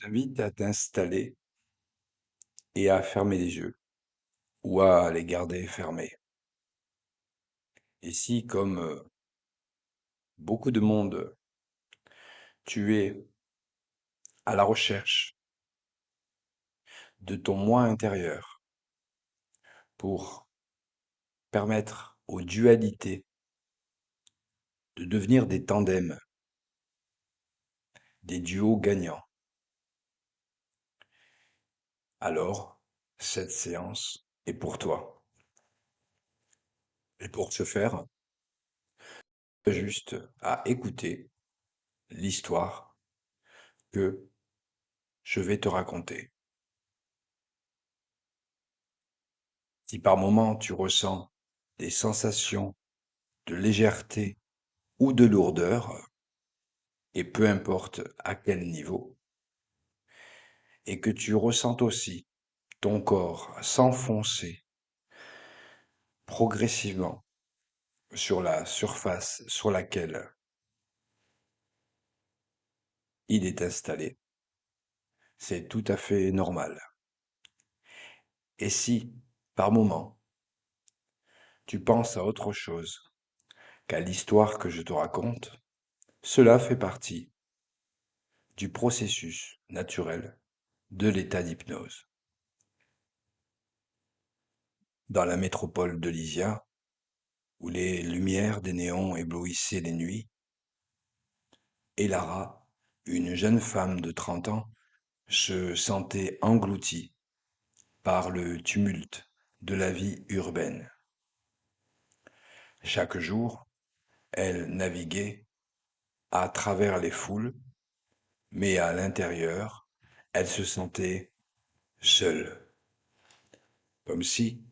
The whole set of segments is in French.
T'invite à t'installer et à fermer les yeux ou à les garder fermés. Et si, comme beaucoup de monde, tu es à la recherche de ton moi intérieur pour permettre aux dualités de devenir des tandems, des duos gagnants, alors cette séance est pour toi. Et pour ce faire, tu as juste à écouter l'histoire que je vais te raconter. Si par moment tu ressens des sensations de légèreté ou de lourdeur, et peu importe à quel niveau, et que tu ressentes aussi ton corps s'enfoncer progressivement sur la surface sur laquelle il est installé, c'est tout à fait normal. Et si, par moment, tu penses à autre chose qu'à l'histoire que je te raconte, cela fait partie du processus naturel de l'état d'hypnose. Dans la métropole de Lysia, où les lumières des néons éblouissaient les nuits, et Lara, une jeune femme de 30 ans, se sentait engloutie par le tumulte de la vie urbaine. Chaque jour, elle naviguait à travers les foules, mais à l'intérieur, elle se sentait seule, comme si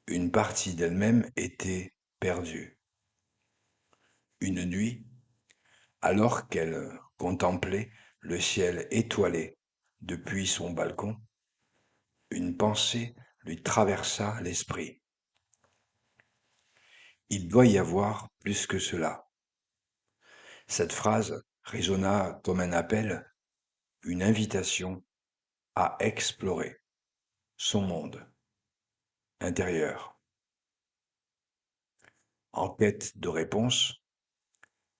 une partie d'elle-même était perdue. Une nuit, alors qu'elle contemplait le ciel étoilé depuis son balcon, une pensée lui traversa l'esprit. Il doit y avoir plus que cela. Cette phrase résonna comme un appel, une invitation à explorer son monde intérieur. En quête de réponses,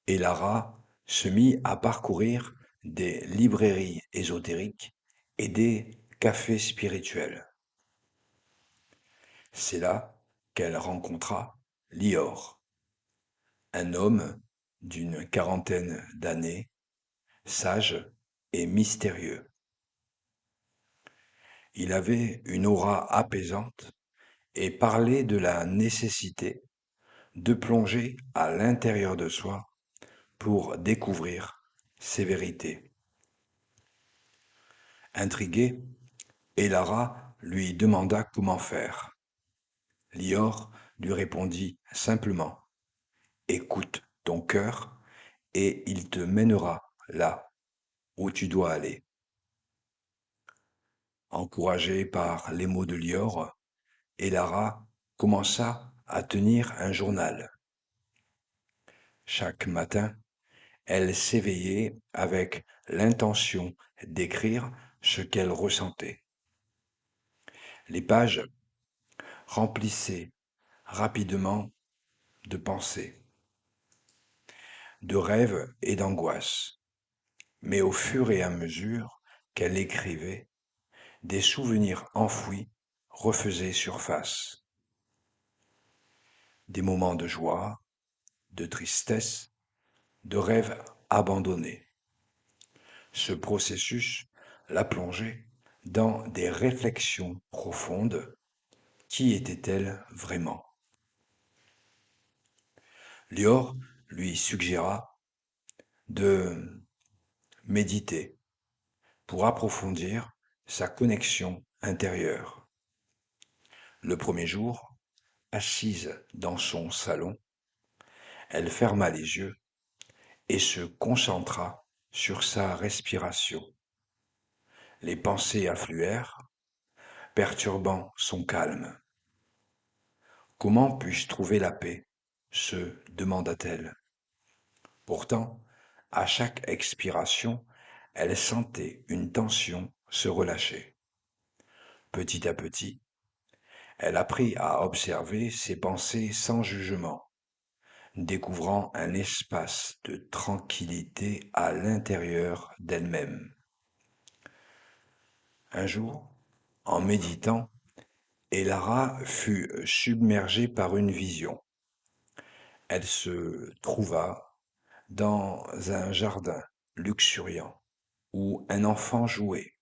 Elara se mit à parcourir des librairies ésotériques et des cafés spirituels. C'est là qu'elle rencontra Lior, un homme d'une quarantaine d'années, sage et mystérieux. Il avait une aura apaisante et parlait de la nécessité de plonger à l'intérieur de soi pour découvrir ses vérités. Intriguée, Elara lui demanda comment faire. Lior lui répondit simplement: écoute ton cœur et il te mènera là où tu dois aller. Encouragée par les mots de Lior, Elara commença à tenir un journal. Chaque matin, elle s'éveillait avec l'intention d'écrire ce qu'elle ressentait. Les pages remplissaient rapidement de pensées, de rêves et d'angoisses. Mais au fur et à mesure qu'elle écrivait, des souvenirs enfouis refaisaient surface. Des moments de joie, de tristesse, de rêves abandonnés. Ce processus la plongeait dans des réflexions profondes. Qui était-elle vraiment? Lior lui suggéra de méditer pour approfondir sa connexion intérieure. Le premier jour, assise dans son salon, elle ferma les yeux et se concentra sur sa respiration. Les pensées affluèrent, perturbant son calme. Comment puis-je trouver la paix? Se demanda-t-elle. Pourtant, à chaque expiration, Elle sentait une tension se relâcher. Petit à petit, elle apprit à observer ses pensées sans jugement, découvrant un espace de tranquillité à l'intérieur d'elle-même. Un jour, en méditant, Elara fut submergée par une vision. Elle se trouva dans un jardin luxuriant où un enfant jouait.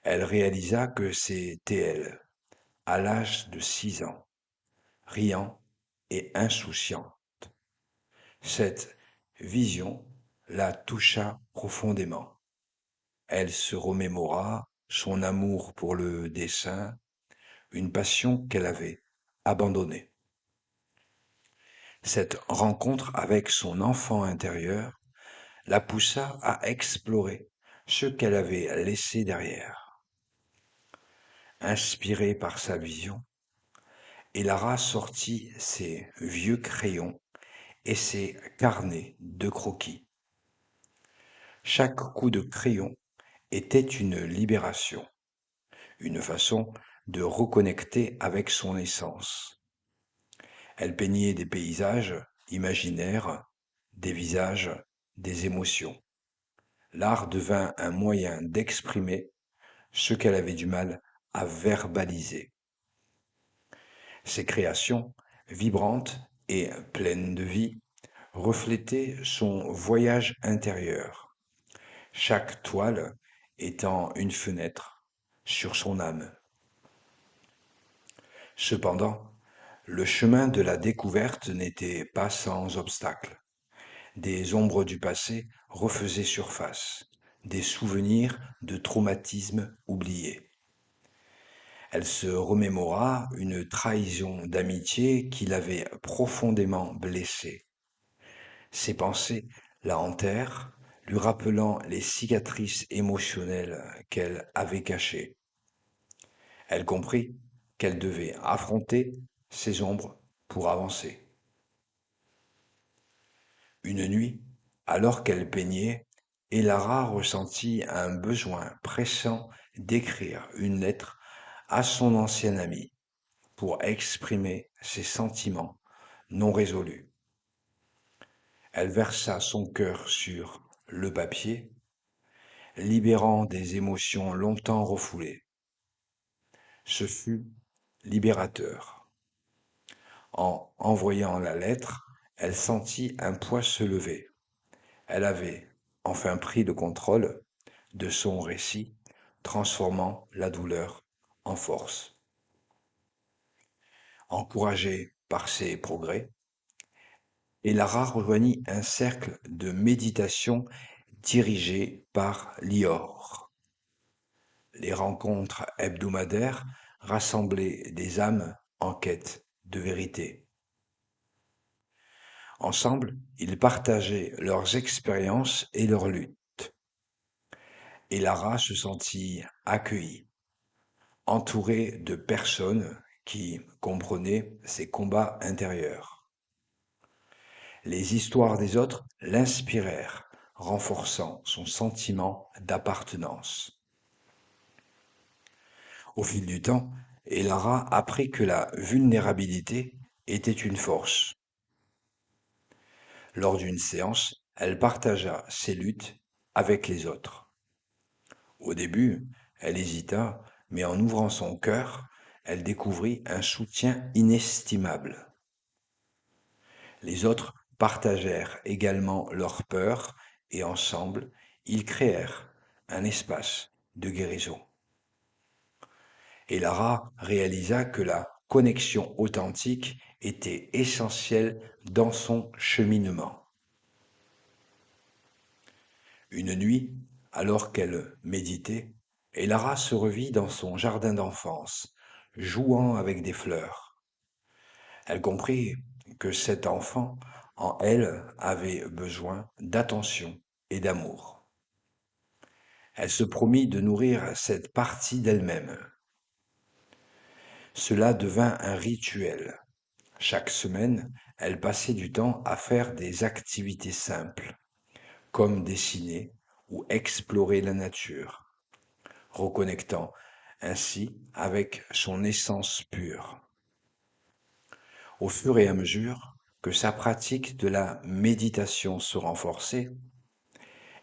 Elle réalisa que c'était elle, à l'âge de 6 ans, riant et insouciante. Cette vision la toucha profondément. Elle se remémora son amour pour le dessin, une passion qu'elle avait abandonnée. Cette rencontre avec son enfant intérieur la poussa à explorer ce qu'elle avait laissé derrière. Inspirée par sa vision, Elara sortit ses vieux crayons et ses carnets de croquis. Chaque coup de crayon était une libération, une façon de reconnecter avec son essence. Elle peignait des paysages imaginaires, des visages, des émotions. L'art devint un moyen d'exprimer ce qu'elle avait du mal à verbaliser. Ses créations, vibrantes et pleines de vie, reflétaient son voyage intérieur, chaque toile étant une fenêtre sur son âme. Cependant, le chemin de la découverte n'était pas sans obstacles. Des ombres du passé refaisaient surface, des souvenirs de traumatismes oubliés. Elle se remémora une trahison d'amitié qui l'avait profondément blessée. Ses pensées la hantèrent, lui rappelant les cicatrices émotionnelles qu'elle avait cachées. Elle comprit qu'elle devait affronter ces ombres pour avancer. Une nuit, alors qu'elle peignait, Elara ressentit un besoin pressant d'écrire une lettre à son ancien ami pour exprimer ses sentiments non résolus. Elle versa son cœur sur le papier, libérant des émotions longtemps refoulées. Ce fut libérateur. En envoyant la lettre, elle sentit un poids se lever. Elle avait enfin pris le contrôle de son récit, transformant la douleur en force. Encouragée par ses progrès, Elara rejoignit un cercle de méditation dirigé par Lior. Les rencontres hebdomadaires rassemblaient des âmes en quête de vérité. Ensemble, ils partageaient leurs expériences et leurs luttes. Et Lara se sentit accueillie, entourée de personnes qui comprenaient ses combats intérieurs. Les histoires des autres l'inspirèrent, renforçant son sentiment d'appartenance. Au fil du temps, Elara apprit que la vulnérabilité était une force. Lors d'une séance, elle partagea ses luttes avec les autres. Au début, elle hésita, mais en ouvrant son cœur, elle découvrit un soutien inestimable. Les autres partagèrent également leurs peurs et ensemble, ils créèrent un espace de guérison. Et Lara réalisa que la connexion authentique était essentielle dans son cheminement. Une nuit, alors qu'elle méditait, Elara se revit dans son jardin d'enfance, jouant avec des fleurs. Elle comprit que cet enfant en elle avait besoin d'attention et d'amour. Elle se promit de nourrir cette partie d'elle-même. Cela devint un rituel. Chaque semaine, elle passait du temps à faire des activités simples, comme dessiner ou explorer la nature, reconnectant ainsi avec son essence pure. Au fur et à mesure que sa pratique de la méditation se renforçait,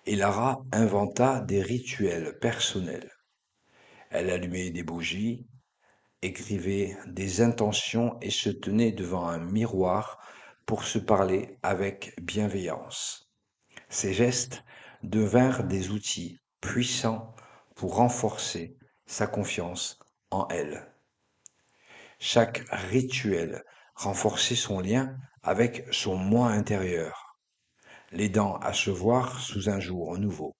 Elara inventa des rituels personnels. Elle allumait des bougies, écrivait des intentions et se tenait devant un miroir pour se parler avec bienveillance. Ces gestes devinrent des outils puissants pour renforcer sa confiance en elle. Chaque rituel renforçait son lien avec son moi intérieur, l'aidant à se voir sous un jour nouveau.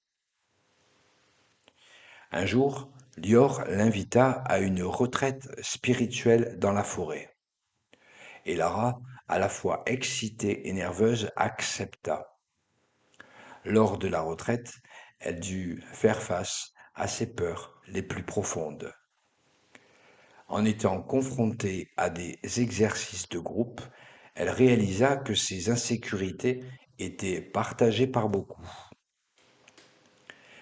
Un jour, Lior l'invita à une retraite spirituelle dans la forêt. Et Lara, à la fois excitée et nerveuse, accepta. Lors de la retraite, elle dut faire face à ses peurs les plus profondes. En étant confrontée à des exercices de groupe, elle réalisa que ses insécurités étaient partagées par beaucoup.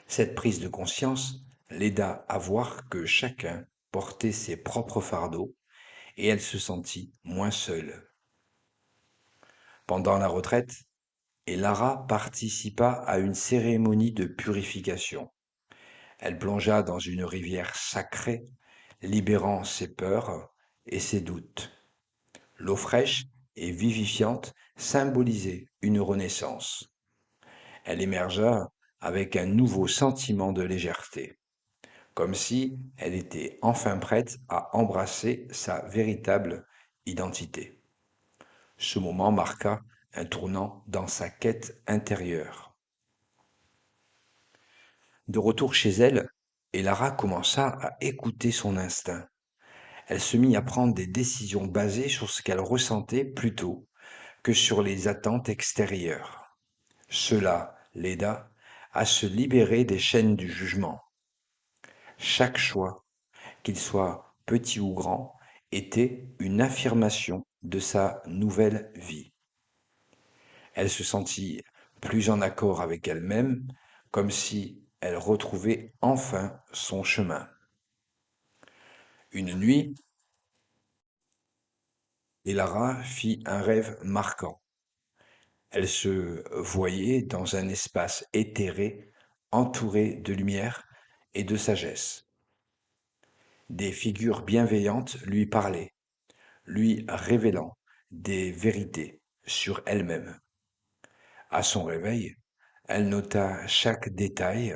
Cette prise de conscience l'aida à voir que chacun portait ses propres fardeaux et elle se sentit moins seule. Pendant la retraite, Lara participa à une cérémonie de purification. Elle plongea dans une rivière sacrée, libérant ses peurs et ses doutes. L'eau fraîche et vivifiante symbolisait une renaissance. Elle émergea avec un nouveau sentiment de légèreté, comme si elle était enfin prête à embrasser sa véritable identité. Ce moment marqua un tournant dans sa quête intérieure. De retour chez elle, Elara commença à écouter son instinct. Elle se mit à prendre des décisions basées sur ce qu'elle ressentait plutôt que sur les attentes extérieures. Cela l'aida à se libérer des chaînes du jugement. Chaque choix, qu'il soit petit ou grand, était une affirmation de sa nouvelle vie. Elle se sentit plus en accord avec elle-même, comme si elle retrouvait enfin son chemin. Une nuit, Elara fit un rêve marquant. Elle se voyait dans un espace éthéré, entouré de lumière et de sagesse. Des figures bienveillantes lui parlaient, lui révélant des vérités sur elle-même. À son réveil, elle nota chaque détail,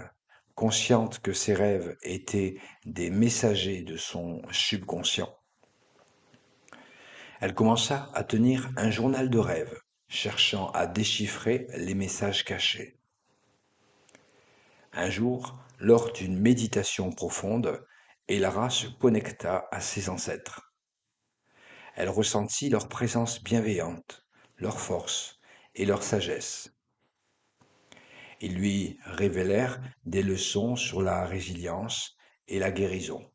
consciente que ses rêves étaient des messagers de son subconscient. Elle commença à tenir un journal de rêves, cherchant à déchiffrer les messages cachés. Un jour, lors d'une méditation profonde, Elara se connecta à ses ancêtres. Elle ressentit leur présence bienveillante, leur force et leur sagesse. Ils lui révélèrent des leçons sur la résilience et la guérison.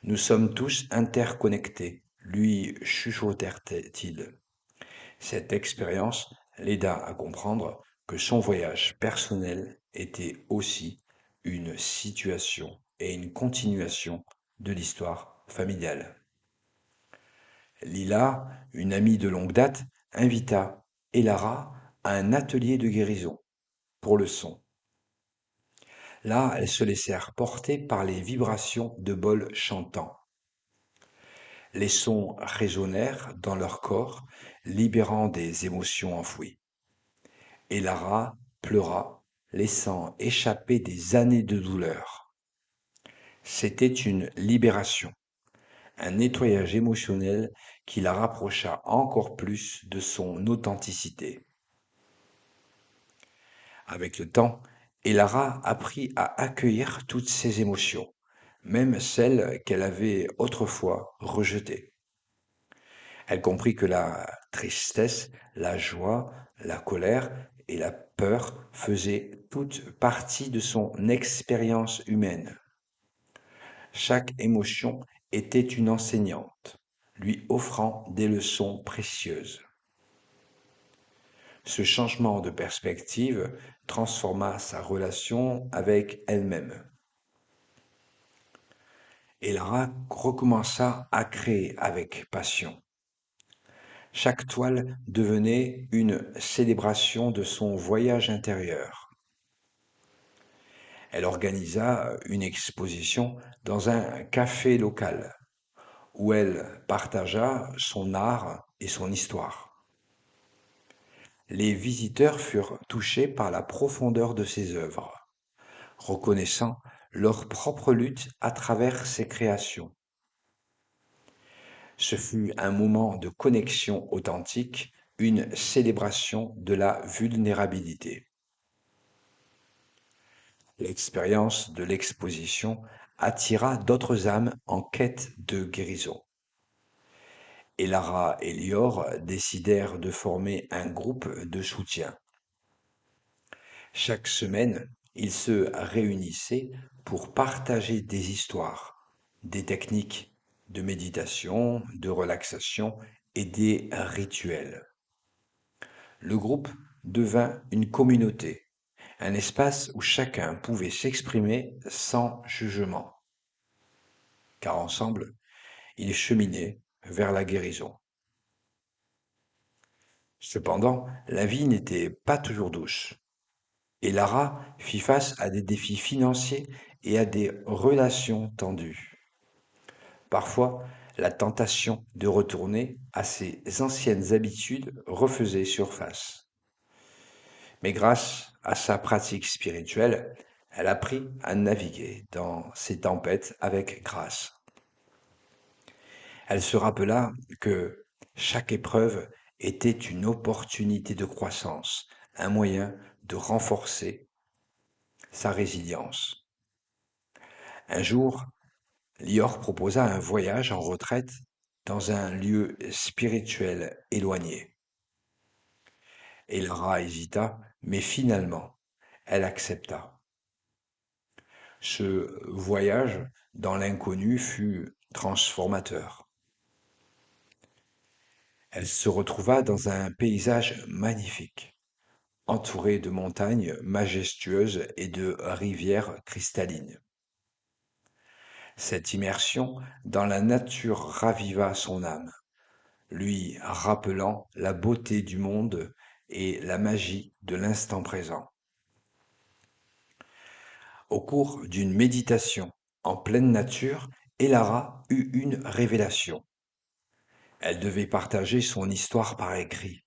Nous sommes tous interconnectés, lui chuchotèrent-ils. Cette expérience l'aida à comprendre que son voyage personnel était aussi une situation et une continuation de l'histoire familiale. Lila, une amie de longue date, invita Elara à un atelier de guérison pour le son. Là, elles se laissèrent porter par les vibrations de bols chantants. Les sons résonnèrent dans leur corps, libérant des émotions enfouies. Et Lara pleura, laissant échapper des années de douleur. C'était une libération, un nettoyage émotionnel qui la rapprocha encore plus de son authenticité. Avec le temps, Elara apprit à accueillir toutes ses émotions, même celles qu'elle avait autrefois rejetées. Elle comprit que la tristesse, la joie, la colère et la peur faisaient toutes partie de son expérience humaine. Chaque émotion était une enseignante, lui offrant des leçons précieuses. Ce changement de perspective transforma sa relation avec elle-même. Et Lara recommença à créer avec passion. Chaque toile devenait une célébration de son voyage intérieur. Elle organisa une exposition dans un café local où elle partagea son art et son histoire. Les visiteurs furent touchés par la profondeur de ses œuvres, reconnaissant leur propre lutte à travers ses créations. Ce fut un moment de connexion authentique, une célébration de la vulnérabilité. L'expérience de l'exposition attira d'autres âmes en quête de guérison. Et Lara et Lior décidèrent de former un groupe de soutien. Chaque semaine, ils se réunissaient pour partager des histoires, des techniques de méditation, de relaxation et des rituels. Le groupe devint une communauté, un espace où chacun pouvait s'exprimer sans jugement, car ensemble, ils cheminaient vers la guérison. Cependant, la vie n'était pas toujours douce, et Lara fit face à des défis financiers et à des relations tendues. Parfois, la tentation de retourner à ses anciennes habitudes refaisait surface. Mais grâce à sa pratique spirituelle, elle apprit à naviguer dans ces tempêtes avec grâce. Elle se rappela que chaque épreuve était une opportunité de croissance, un moyen de renforcer sa résilience. Un jour, Lior proposa un voyage en retraite dans un lieu spirituel éloigné. Et Lara hésita, mais finalement, elle accepta. Ce voyage dans l'inconnu fut transformateur. Elle se retrouva dans un paysage magnifique, entouré de montagnes majestueuses et de rivières cristallines. Cette immersion dans la nature raviva son âme, lui rappelant la beauté du monde et la magie de l'instant présent. Au cours d'une méditation en pleine nature, Elara eut une révélation. Elle devait partager son histoire par écrit.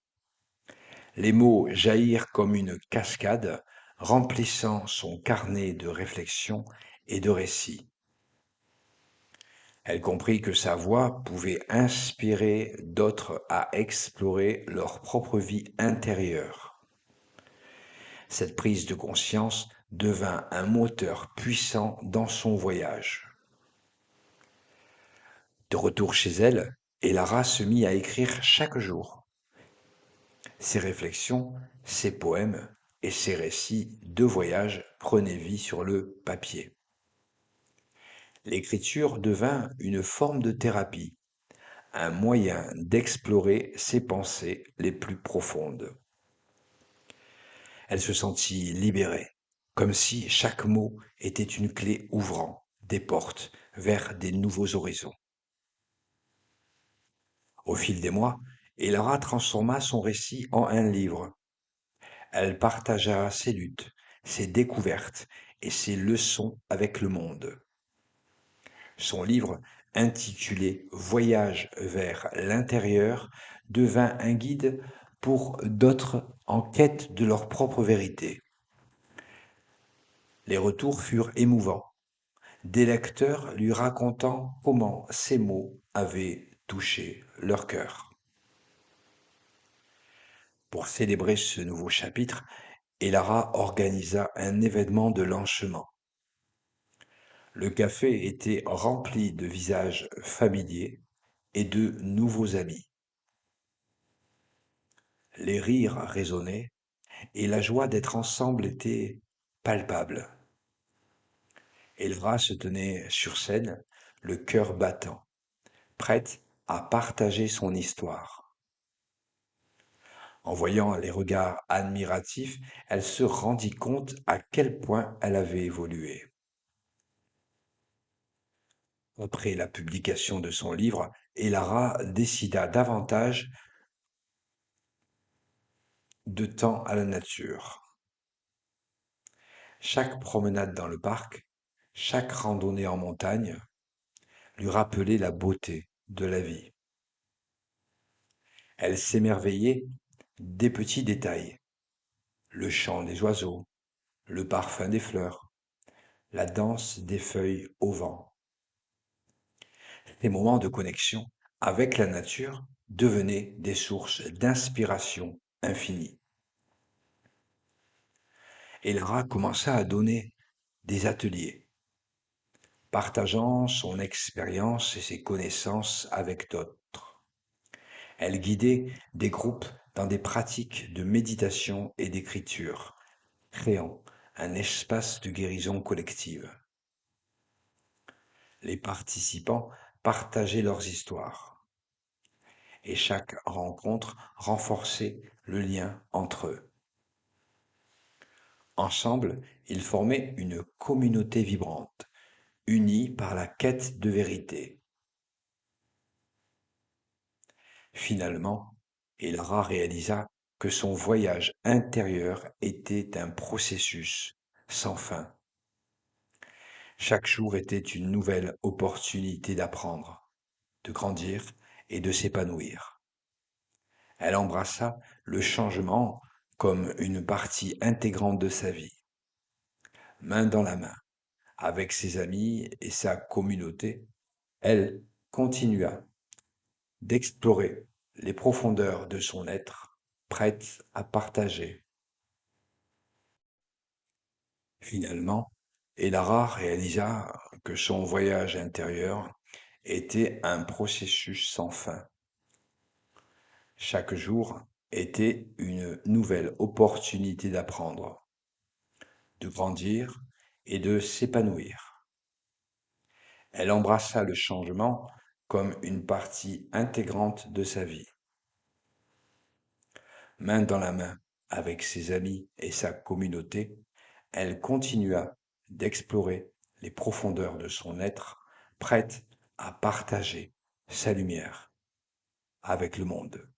Les mots jaillirent comme une cascade, remplissant son carnet de réflexions et de récits. Elle comprit que sa voix pouvait inspirer d'autres à explorer leur propre vie intérieure. Cette prise de conscience devint un moteur puissant dans son voyage. De retour chez elle, Elara se mit à écrire chaque jour. Ses réflexions, ses poèmes et ses récits de voyage prenaient vie sur le papier. L'écriture devint une forme de thérapie, un moyen d'explorer ses pensées les plus profondes. Elle se sentit libérée, comme si chaque mot était une clé ouvrant des portes vers des nouveaux horizons. Au fil des mois, Elara transforma son récit en un livre. Elle partagea ses luttes, ses découvertes et ses leçons avec le monde. Son livre, intitulé Voyage vers l'intérieur, devint un guide pour d'autres en quête de leur propre vérité. Les retours furent émouvants, des lecteurs lui racontant comment ces mots avaient touché leur cœur. Pour célébrer ce nouveau chapitre, Elara organisa un événement de lancement. Le café était rempli de visages familiers et de nouveaux amis. Les rires résonnaient et la joie d'être ensemble était palpable. Elra se tenait sur scène, le cœur battant, prête à partager son histoire. En voyant les regards admiratifs, elle se rendit compte à quel point elle avait évolué. Après la publication de son livre, Elara décida davantage de temps à la nature. Chaque promenade dans le parc, chaque randonnée en montagne lui rappelait la beauté de la vie. Elle s'émerveillait des petits détails, le chant des oiseaux, le parfum des fleurs, la danse des feuilles au vent. Ces moments de connexion avec la nature devenaient des sources d'inspiration infinie. Et Lara commença à donner des ateliers, partageant son expérience et ses connaissances avec d'autres. Elle guidait des groupes dans des pratiques de méditation et d'écriture, créant un espace de guérison collective. Les participants partageaient leurs histoires et chaque rencontre renforçait le lien entre eux. Ensemble, ils formaient une communauté vibrante, unie par la quête de vérité. Finalement, Elara réalisa que son voyage intérieur était un processus sans fin. Chaque jour était une nouvelle opportunité d'apprendre, de grandir et de s'épanouir. Elle embrassa le changement comme une partie intégrante de sa vie, main dans la main, avec ses amis et sa communauté. Elle continua d'explorer les profondeurs de son être, prête à partager. Finalement, Elara réalisa que son voyage intérieur était un processus sans fin. Chaque jour était une nouvelle opportunité d'apprendre, de grandir et de s'épanouir. Elle embrassa le changement comme une partie intégrante de sa vie. Main dans la main avec ses amis et sa communauté, elle continua d'explorer les profondeurs de son être, prête à partager sa lumière avec le monde.